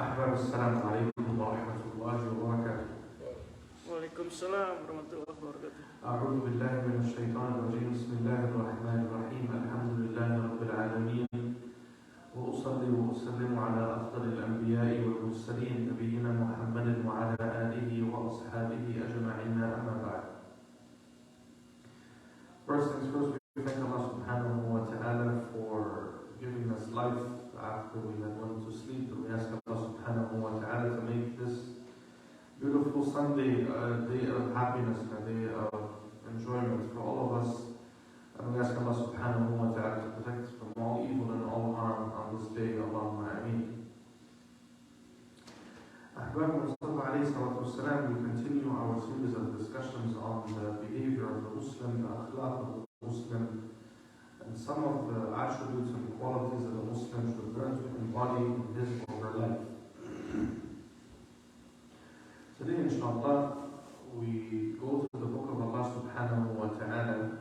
أحباب السلام عليكم ورحمة الله وبركاته. وعليكم السلام ورحمة الله وبركاته. أعوذ بالله من الشيطان الرجيم. بسم الله الرحمن الرحيم. الحمد لله رب العالمين، وأصلي وأسلم على أفضل الأنبياء والمرسلين نبينا محمد وعلى آله وأصحابه أجمعين. أما بعد. First things first, we thank Allah subhanahu wa ta'ala for giving us life after we had went to sleep. And we ask Allah subhanahu wa ta'ala to make this beautiful Sunday a day of happiness, a day of enjoyment for all of us. And we ask Allah subhanahu wa ta'ala to protect us from all evil and all harm on this day. Allahumma ameen. Ahbab Mustafa alayhi salatu wasalam, we continue our series of discussions on the behavior of the Muslim, the Akhlaqul Muslim, and some of the attributes and qualities that a Muslim should learn to embody in his or her life. Today, inshallah, we go to the book of Allah subhanahu wa ta'ala,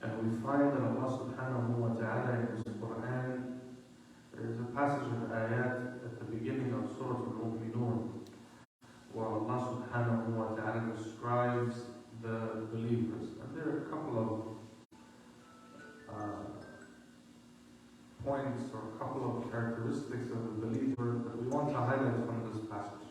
and we find that Allah subhanahu wa ta'ala in His Quran, there is a passage of ayat at the beginning of Surah Al-Mu'minun, where Allah subhanahu wa ta'ala describes the believers. And there are a couple of points or a couple of characteristics of the believer that we want to highlight from this passage.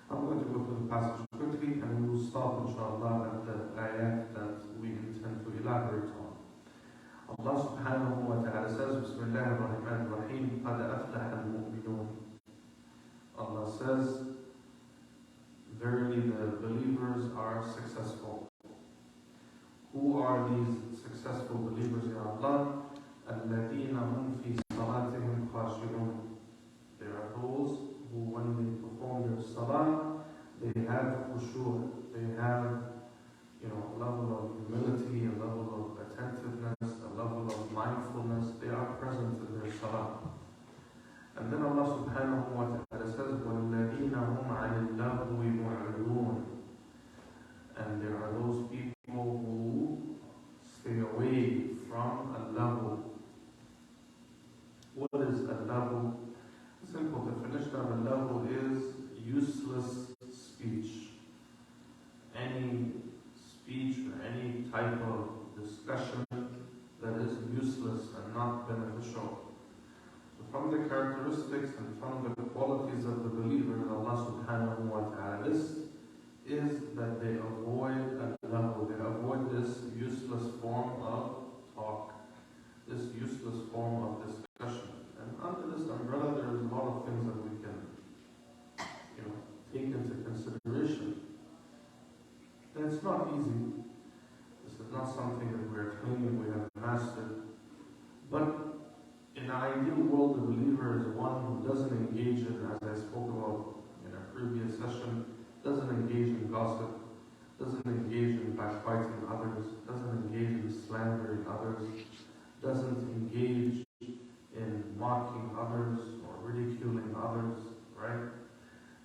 I'm going to go through the passage quickly, and we will stop inshallah at the ayat that we intend to elaborate on. Allah subhanahu wa ta'ala says, Bismillah ar-Rahman ar-Rahim, قَدْ أَفْلَحَ الْمُؤْمِنُونَ. Allah says, verily the believers are successful. Who are these successful believers, Ya Allah? الَّذِينَ هُمْ فِي صَلَاتِهِمْ خَاشِعُونَ. They are those who, when they perform their salah, they have khushu', they have a level of humility, a level of attentiveness, a level of mindfulness. They are present in their salah. And then Allah subhanahu wa ta'ala says, وَالَّذِينَ هُمْ عَنِ اللَّغْوِ مُعْرِضُونَ. And there are those people who stay away from al-lahu. What is al-lahu? The simple definition of al-lahu is useless speech. Any speech or any type of discussion that is useless and not beneficial. So from the characteristics and from the qualities of the believer that Allah subhanahu wa ta'ala lists is that they avoid al-lahu, they avoid this useless form of talk, this useless form of discussion. And under this umbrella there is a lot of things that we can take into consideration. And it's not easy. This is not something that we're claiming we have mastered. But in an ideal world, the believer is one who doesn't engage in, as I spoke about in a previous session, doesn't engage in gossip, doesn't engage in backbiting others, doesn't engage in slandering others, doesn't engage in mocking others or ridiculing others, right?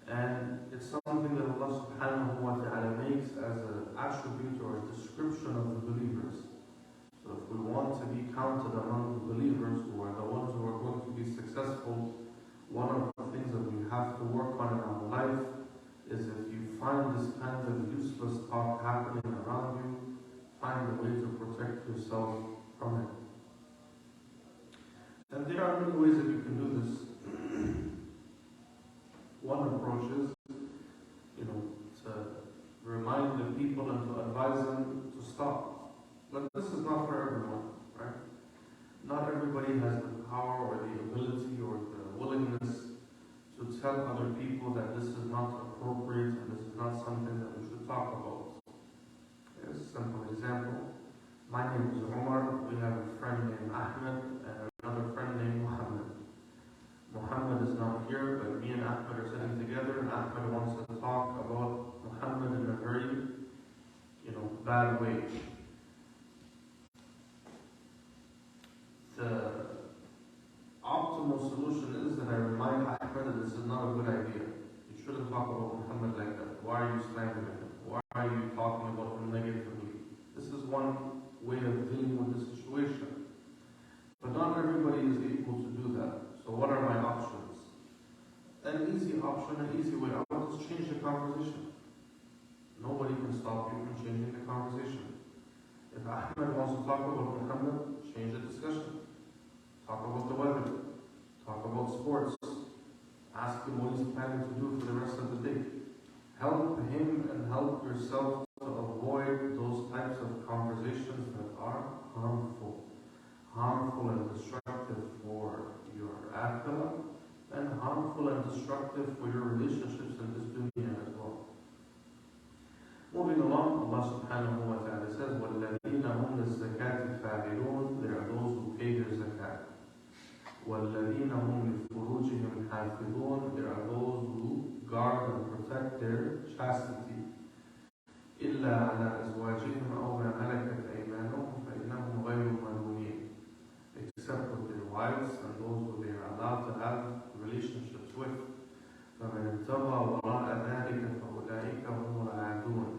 And it's something that Allah subhanahu wa ta'ala makes as an attribute or a description of the believers. So if we want to be counted among the believers who are the ones who are going to be successful, one of the things that we have to work on in our life is if you find this kind of useless talk happening around you, find a way to protect yourself from it. And there are many ways that you can do this. One approach is, to remind the people and to advise them to stop. But this is not for everyone, right? Not everybody has the power or the ability or the willingness to tell other people that this is not appropriate and this is not something that we should talk about. Here's a simple example. My name is Umar. We have a friend named Ahmed and another friend named Muhammad. Muhammad is not here, but me and Ahmed are sitting together, and Ahmed wants to talk about Muhammad in a very, bad way. The optimal solution is that I remind Ahmed that this is not a good idea. You shouldn't talk about Muhammad like that. Why are you slandering him? Why are you talking about him negatively? This is one way of dealing with the situation. But not everybody is able to do that. So what you in an easy way. I want to change the conversation. Nobody can stop you from changing the conversation. If Ahmed wants to talk about Muhammad, change the discussion. Talk about the weather. Talk about sports. Ask him what he's planning to do for the rest of the day. Help him and help yourself to avoid those types of conversations that are harmful. Harmful and destructive for your akhirah, and harmful and destructive for your relationships in this dunya as well. Moving along, Allah subhanahu wa ta'ala says, وَالَّذِينَ هُمْ لِلزَّكَاةِ فَاعِلُونَ. There are those who pay their zakat. وَالَّذِينَ هُمْ لِفُرُوجِهِمْ حَافِظُونَ. There are those who guard and protect their chastity. إِلَّا عَلَى أَزْوَاجِهِمْ أَوْ مَا مَلَكَتْ أَيْمَانُهُمْ فَإِنَّهُمْ غَيْرُ مَلُومِينَ. Except with their wives and those who they are allowed to have relationships with. فَمَنِ ابْتَغَى وَرَاءَ ذَلِكَ فَأُولَٰئِكَ هُمُ الْعَادُونَ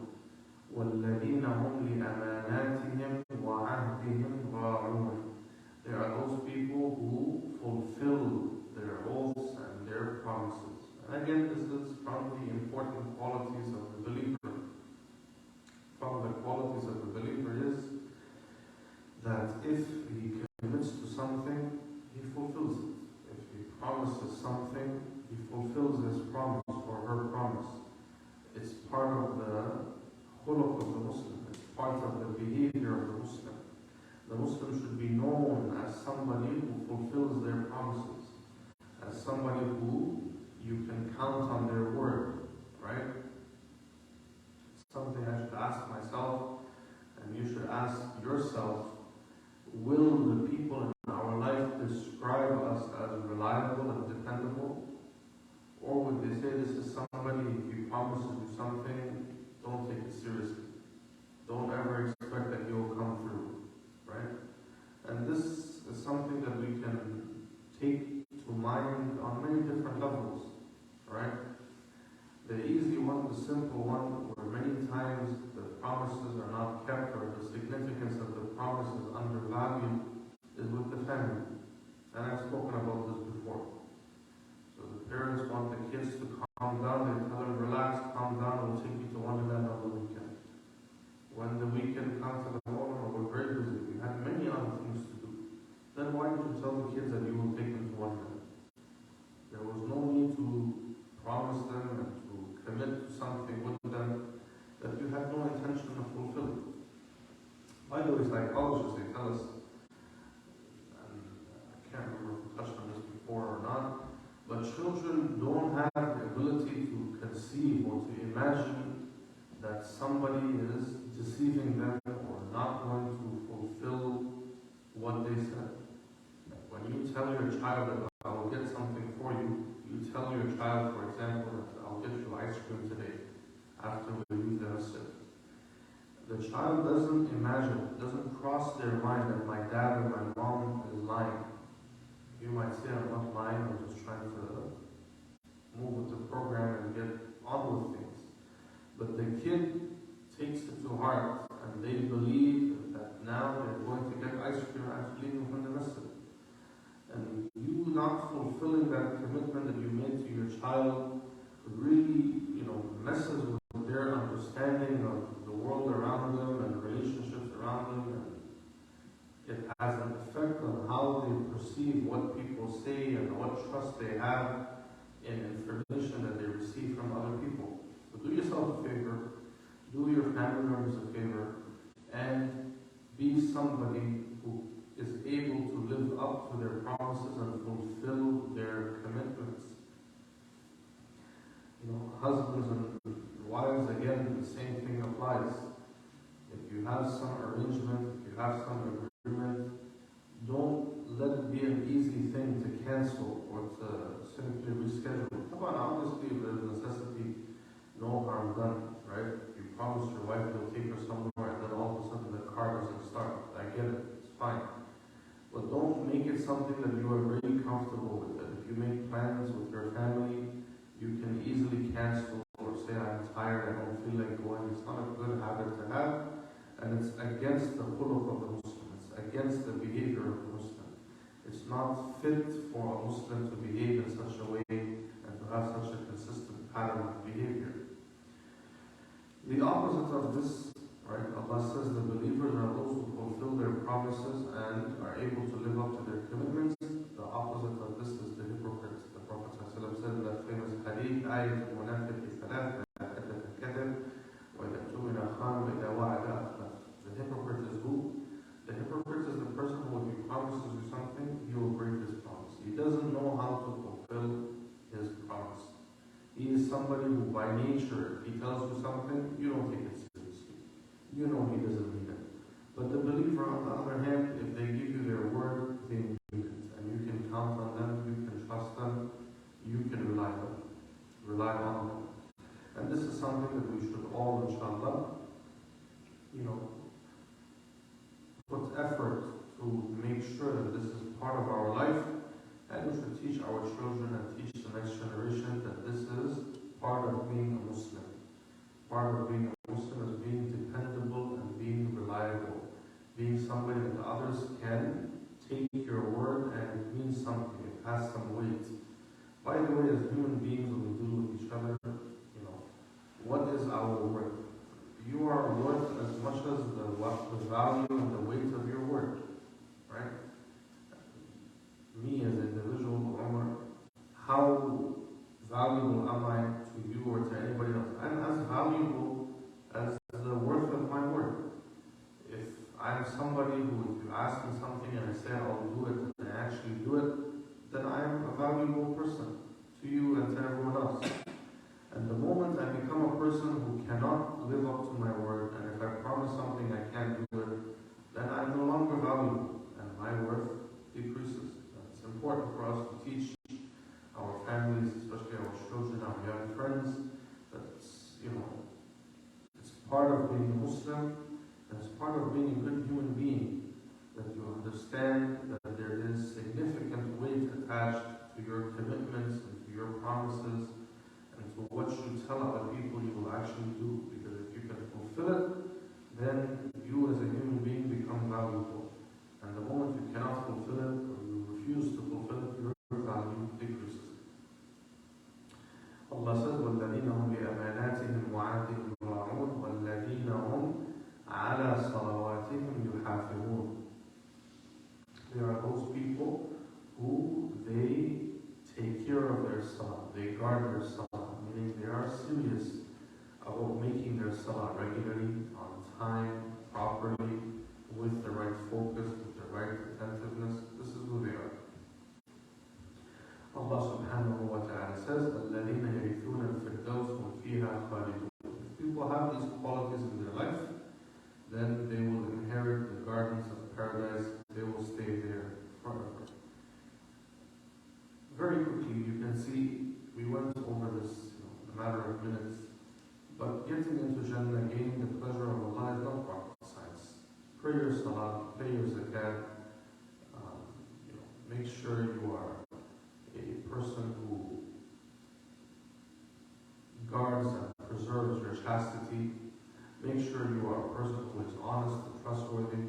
وَالَّذِينَ هُمْ لِأَمَانَاتِهِمْ وَعَهْدِهِمْ رَاعُونَ. There are those people who fulfill their oaths and their promises. And again, this is from the important qualities of the believer. From the qualities of the believer is that if he commits to something, he fulfills it. If he promises something, he fulfills his promise or her promise. It's part of the khuluq of the Muslim. It's part of the behavior of the Muslim. The Muslim should be known as somebody who fulfills their promises, as somebody who you can count on their word, right? Something I should ask myself, and you should ask yourself, will the people in our life describe us as reliable and dependable? Or would they say this is somebody, if he promises you something, don't take it seriously. Don't ever expect that he will come through, right? And this is something that we can take to mind on many different levels, right? The easy one, the simple one, where many times the promises are not kept or the significance of the promise is undervalued, is with the family. And I've spoken about this before. So the parents want the kids to calm down, they tell them, relax, calm down, we'll take you to Wonderland on the weekend. When the weekend comes to the moment, we're very busy, we have many other things to do. Then why did you tell the kids that you will take them to Wonderland? There was no need to promise them and to commit to something with them that you had no intention of fulfilling. By the way, psychologists, they tell us, and I can't remember if we touched on this before or not, but children don't have the ability to conceive or to imagine that somebody is deceiving them or not going to fulfill what they said. When you tell your child that I will get something for you, you tell your child, for example, that I'll get you ice cream today after we leave the masjid. The child doesn't imagine, doesn't cross their mind that my dad or my mom is lying. You might say, I'm not lying, I'm just trying to move with the program and get on with things. But the kid takes it to heart and they believe that now they're going to get ice cream after leaving from the masjid. And you not fulfilling that commitment that you made to your child really, messes with their understanding of the world around them and relationships around them. And it has an effect on how they perceive what people say and what trust they have in information that they receive from other people. So do yourself a favor, do your family members a favor, and be somebody who is able to live up to their promises and fulfill their commitments. Husbands and wives, again, the same thing applies. If you have some arrangement, if you have some agreement, don't let it be an easy thing to cancel or to simply reschedule. Come on, obviously, if there's a necessity, no harm done, right? If you promise your wife you'll take her somewhere and then all of a sudden the car doesn't start. I get it, it's fine. But don't make it something that you are really comfortable with. That if you make plans with your family, you can easily cancel or say, I'm tired, I don't feel like going. It's not a good habit to have, and it's against the khuluq of the Muslim. It's against the behavior of the Muslim. It's not fit for a Muslim to behave in such a way and to have such a consistent pattern of behavior. The opposite of this, right? Allah says the believers are those who fulfill their promises and are able to live up to their commitments. The opposite of this is the hypocrites. The Prophet ﷺ said in that famous hadith, آية المنافق ثلاث إذا حدث كذب وإذا اؤتمن خان وإذا وعد أخلف. The hypocrite is who? The hypocrite is the person who, if he promises you something, he will break his promise. He doesn't know how to fulfill his promise. He is somebody who by nature, if he tells you something, you don't take it seriously. You know he doesn't mean it. But the believer, on the other hand, if they give you their word, they mean it. And you can count on them, you can trust them, you can rely on them. And this is something that we should all, inshallah, put effort to make sure that this is part of our life. And we should teach our children and teach the next generation that this is part of being a Muslim. Part of being a Muslim is being dependable and being reliable. Being somebody that others can take your word and it means something. It has some weight. By the way, as human beings, when we deal with each other, what is our worth? You are worth as much as the value and the weight of your word. Right? Me as an individual, Umar, how valuable am I to you or to anybody else? I'm as valuable as the worth of my word. If I'm somebody who, if you ask me something and I say I'll do it and I actually do it, then I'm a valuable person to you and to everyone else. And the moment I become a person who cannot live up to my word, and if I promise something I can't do it, then I'm no longer valuable and my worth decreases. It's important for us to teach our families, especially our children, our young friends, that it's part of being a Muslim, and it's part of being a good human being, that you understand that there is significant weight attached to your commitments and to your promises, and to what you tell other people you will actually do. Because if you can fulfill it, then you as a human being become valuable. And the moment you cannot fulfill it, or you refuse to fulfill it, your value decreases. Allah says, وَالَّذِينَ هُمْ لِأَمَانَاتِهِمْ وَعَهْدِهِمْ رَاعُونَ وَالَّذِينَ هُمْ عَلَى صَلَوَاتِهِمْ يُحَافِظُونَ. They are those people who they take care of their salah, they guard their salah, meaning they are serious about making their salah regularly, on time, properly, with the right focus, with the right attentiveness. This is who they are. Allah subhanahu wa ta'ala says, الَّذِينَ يَرِثُونَ الْفِرْدَوْسَ هُمْ فِيهَا خَالِدُونَ. If people have these qualities in their life, then they will inherit the gardens of paradise. They will stay there forever. Very quickly, you can see, we went over this in a matter of minutes, but getting into Jannah, gaining the pleasure of Allah is not rocket science. Pray your salah, pay your zakat, make sure you are a person who guards and preserves your chastity. Make sure you are a person who is honest and trustworthy.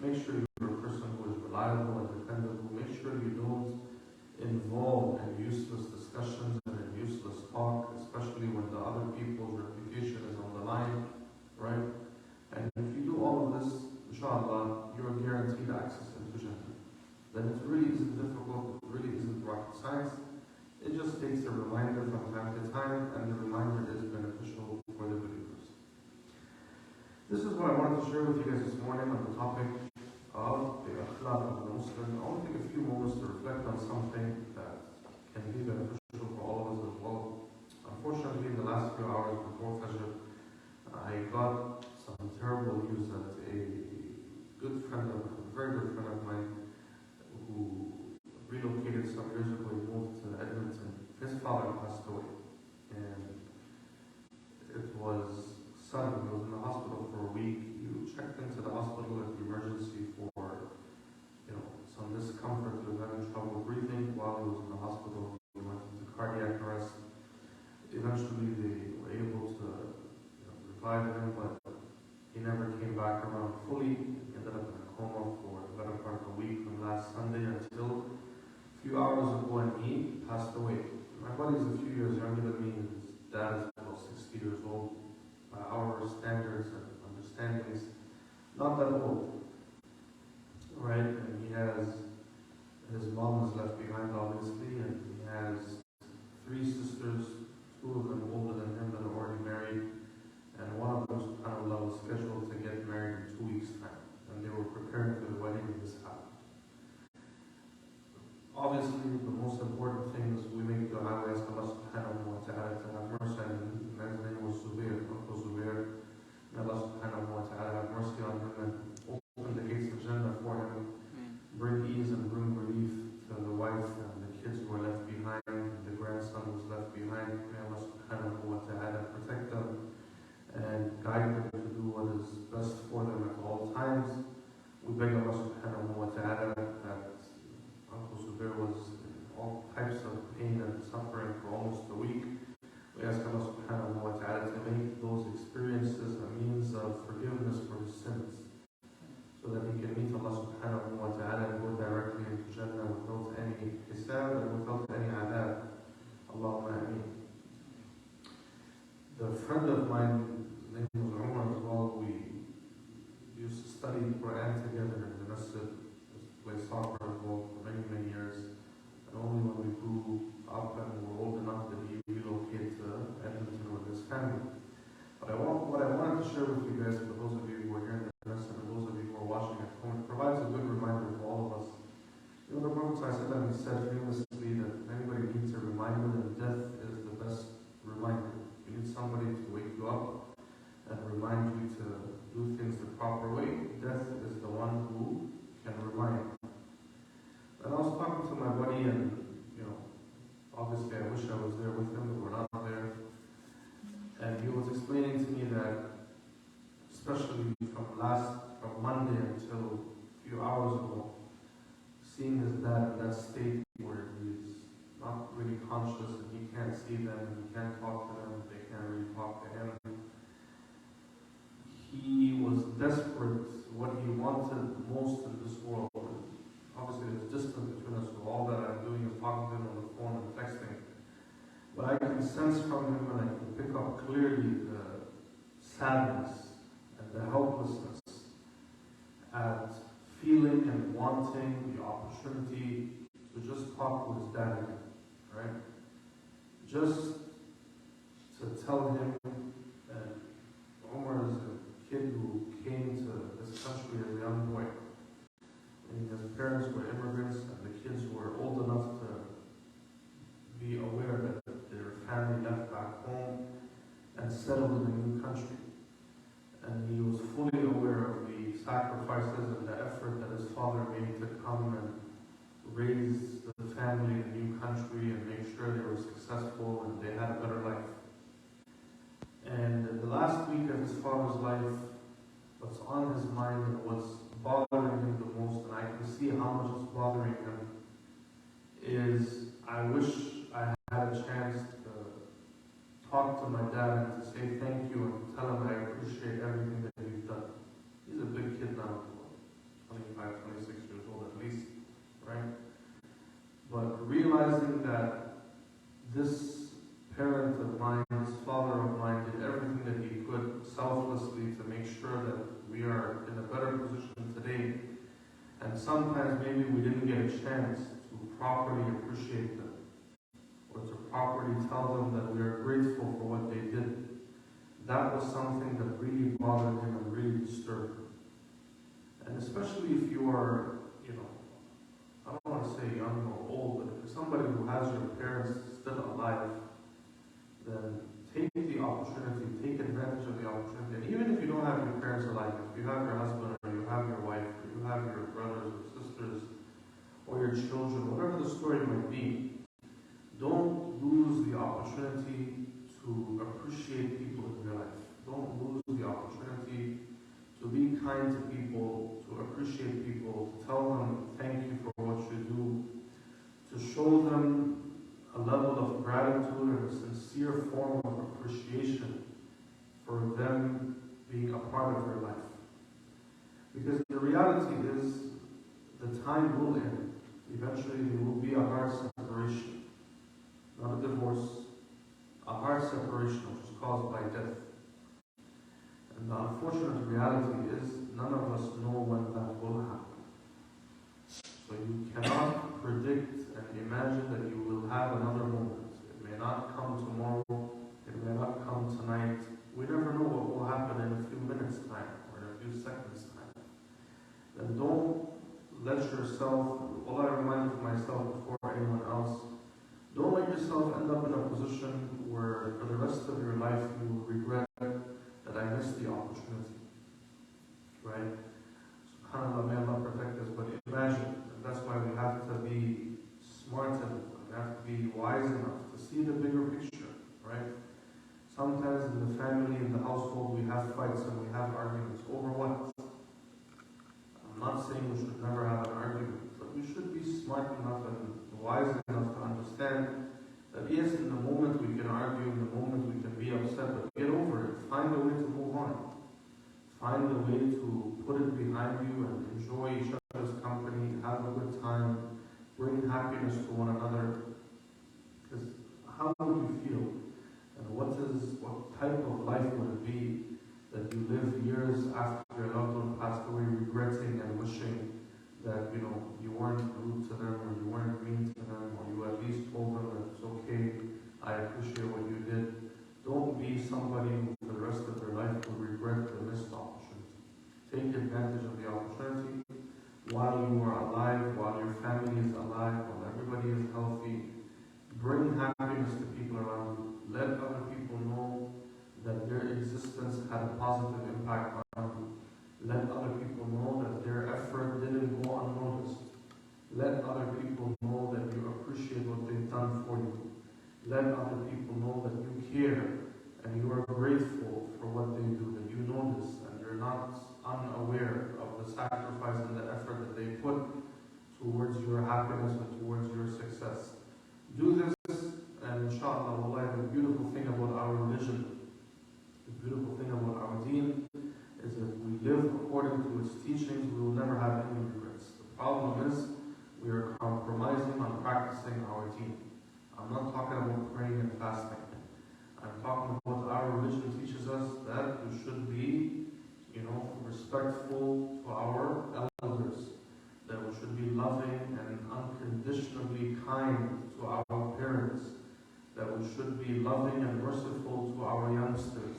Make sure you are a person who is reliable and dependable. Make sure you don't involve in useless discussions and in useless talk, especially when the other people's reputation is on the line, right? And if you do all of this, inshallah, you're guaranteed access into Jannah. Then it really isn't difficult, it really isn't rocket science. It just takes a reminder from time to time, and the reminder is beneficial for the believers. This is what I wanted to share with you guys this morning on the topic of the Akhlaqul Muslimin. I want to take a few moments to reflect on something that can be beneficial for all of us as well. Unfortunately, in the last few hours before Fajr, I got some terrible news that a very good friend of mine, who relocated some years ago, he moved to Edmonton. His father passed away, and it was sudden. He was in the hospital for a week. You checked into the hospital at the emergency for some discomfort. He was having trouble breathing while he was in the hospital. He went into cardiac arrest. Eventually, they were able to revive him, but he never came back around fully. He ended up in a coma for the better part of a week from last Sunday until a few hours ago, and he passed away. My buddy's a few years younger than me, and his dad is about 60 years old. By our standards and understandings, not that old, right? And he has, his mom is left behind obviously, and he has 3 sisters, 2 of them older than him that are already married, and one of them subhanAllah was scheduled to get married in 2 weeks' time, and they were preparing for the wedding when this happened. Obviously, the most important thing is we make dua, we ask Allah subhanahu wa ta'ala to have mercy on him. The man's name was Zubair, Uncle Zubair. May Allah subhanahu wa ta'ala have mercy on him and open the gates of Jannah for him. Bring ease and bring relief to the wife and the kids who were left behind, and the grandson was left behind. May Allah subhanahu wa ta'ala protect them and guide them to do what is best for them at all times. We beg Allah subhanahu wa ta'ala that Uncle Zubair was in all types of pain and suffering for almost a week. We ask Allah subhanahu wa ta'ala to make those experiences a means of forgiveness for his sins, so that he can meet Allah subhanahu wa ta'ala and go directly into Jannah without any hisab and without any adab. Allahumma ameen. The friend of mine, his name was Umar as well, we used to study Quran together in the masjid, play soccer as well for many, many years. And only when we grew up and were old enough did he relocate to Edmonton with his family. But what I wanted to share with you guys, for those of you who are here in the lesson and those of you who are watching at home, it provides a good reminder for all of us. You know, the Prophet ﷺ said famously that anybody needs a reminder, and death is the best reminder. You need somebody to wake you up and remind you to do things the proper way. Death is the one who can remind. And I was talking to my buddy, and obviously I wish I was there with him, but we're not there. And he was explaining to me that, especially from Monday until a few hours ago, seeing his dad in that state where he's not really conscious and he can't see them and he can't talk to them, they can't really talk to him. He was desperate. What he wanted most in this world, obviously there's distance between us, so all that I'm doing is talking to him on the phone and texting. But I can sense from him and I can pick up clearly the sadness and the helplessness at feeling and wanting the opportunity to just talk to his dad again, right? Just to tell him that Umar is a kid who came to this country as a young boy. And his parents were immigrants, and the kids were old enough to be aware that their family left back home and settled in a new country. And he was fully aware of the sacrifices and the effort that his father made to come and raise the family in a new country and make sure they were successful and they had a better life. And in the last week of his father's life, what's on his mind and what's bothering him the most, and I can see how much it's bothering him, is I wish I had a chance to talk to my dad and to say thank you and to tell him I appreciate everything that he's done. He's a big kid now, 25, 26 years old at least, right? But realizing that this parent of mine, this father of mine, did everything that he could selflessly to make sure that we are in a better position today. And sometimes maybe we didn't get a chance to properly appreciate them or to properly tell them that we are grateful for what they did. That was something that really bothered him and really disturbed him. And especially if you are, I don't want to say young or old, but if you're somebody who has your parents still alive, then take the opportunity, take advantage of the opportunity. And even if you don't have your parents alive, if you have your husband or you have your wife or you have your brothers or sisters or your children, whatever the story might be, don't lose the opportunity to appreciate people in your life. Don't lose the opportunity to be kind to people, to appreciate people, to tell them thank you for what you do, to show them a level of gratitude and a sincere form of appreciation for them being a part of your life. Because the reality is, the time will end. Eventually there will be a hard separation. Not a divorce. reality is none of us know when that will happen. So you cannot predict and imagine that you will have another moment. It may not come tomorrow, it may not come tonight. We never know what will happen in a few minutes' time or in a few seconds' time. Then don't let yourself, all I remind myself before anyone else, don't let yourself end up in a position where for the rest of your life you will regret that I missed the opportunity. Right? SubhanAllah, may Allah protect us, but imagine, and that's why we have to be smart enough, we have to be wise enough to see the bigger picture, right? Sometimes in the family, in the household, we have fights and we have arguments. Over what? I'm not saying we should never have an argument, but we should be smart enough and wise enough to understand that yes, in the moment we can argue, in the moment we can be upset, but get over it. Find a way to move on. Find a way to put it behind you and enjoy each other's company, have a good time, bring happiness to one another. Because how would you feel? And what type of life would it be that you live years after your loved one passed away regretting and wishing that you weren't rude to them or you weren't mean to them or you at least told them that it's okay, I appreciate what you did. Don't be somebody who for the rest of their life will regret the missed opportunity. Take advantage of the opportunity while you are alive, while your family is alive, while everybody is healthy. Bring happiness to people around you. Let other people know that their existence had a positive impact on you. Let other people know that their effort didn't go unnoticed. Let other people know that you appreciate what they've done for you. Let other people know that you care and you are grateful for what they do, that you notice and you're not unaware of the sacrifice and the effort that they put towards your happiness and towards your success. Do this, and inshallah, wallahi, the beautiful thing about our religion, the beautiful thing about our deen, is if we live according to its teachings, we will never have any regrets. The problem is, we are compromising on practicing our deen. I'm not talking about praying and fasting. I'm talking about our religion teaches us that we should be, respectful to our elders, that we should be loving and unconditionally kind to our parents, that we should be loving and merciful to our youngsters,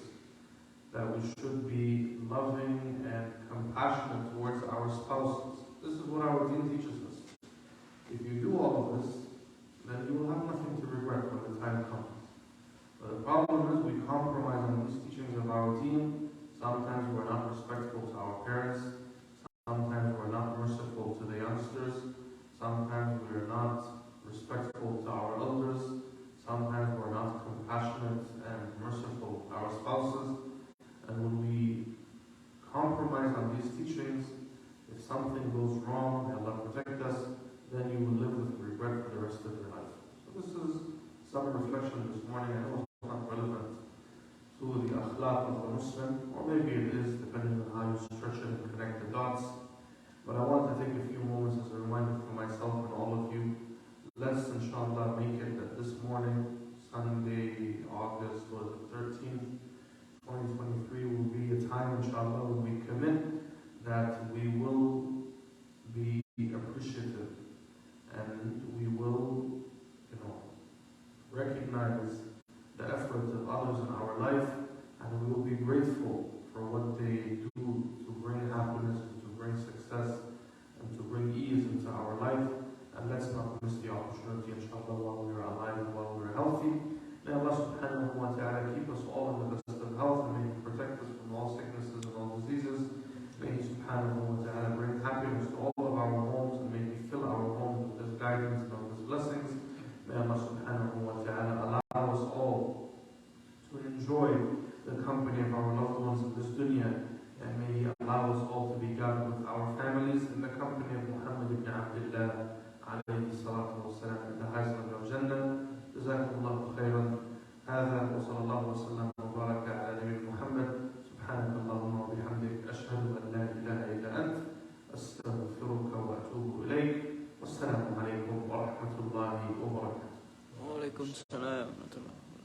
that we should be loving and compassionate towards our spouses. This is what our deen teaches us. If you do all of this, then you will have nothing to regret when the time comes. But the problem is we compromise on these teachings of our deen. Sometimes we're not respectful to our parents. Sometimes we're not merciful to the youngsters. Sometimes we're not respectful to our elders. Sometimes we're not compassionate and merciful to our spouses. And when we compromise on these teachings, if something goes wrong, may Allah protect us, then you will live with regret for the rest of your life. So this is some reflection this morning. I know it's not relevant to the Akhlaqul Muslimin, or maybe it is, depending on how you stretch it and connect the dots. But I want to take a few moments as a reminder for myself and all of you. Let's inshallah make it that this morning, Sunday, August 13th, 2023 will be a time, inshallah, when we commit that we will be appreciative and we will, recognize the effort of others in our life, and we will be grateful for what they do to bring happiness, and to bring success, and to bring ease into our life. And let's not miss the opportunity, inshallah, while we are alive and while we are healthy. May Allah subhanahu wa ta'ala keep us all in the best of health, and may He protect us from all sicknesses and all diseases. May He subhanahu wa ta'ala bring happiness to all of our homes, and may He fill our homes with His guidance and with His blessings. May Allah subhanahu wa ta'ala allow us all to enjoy the company of our loved ones in this dunya, and may He allow us all to be gathered with our families in the company of Muhammad ibn Abdullah alayhi salatu wa salam in the highest of Jannah. Jazakumullahu khairan. هذا وصلى الله وسلم وبارك على نبينا محمد. سبحانك اللهم وبحمدك أشهد أن لا إله إلا أنت أستغفرك وأتوب إليك. والسلام عليكم ورحمة الله وبركاته. Waalaikumsalam warahmatullahi wabarakatuh.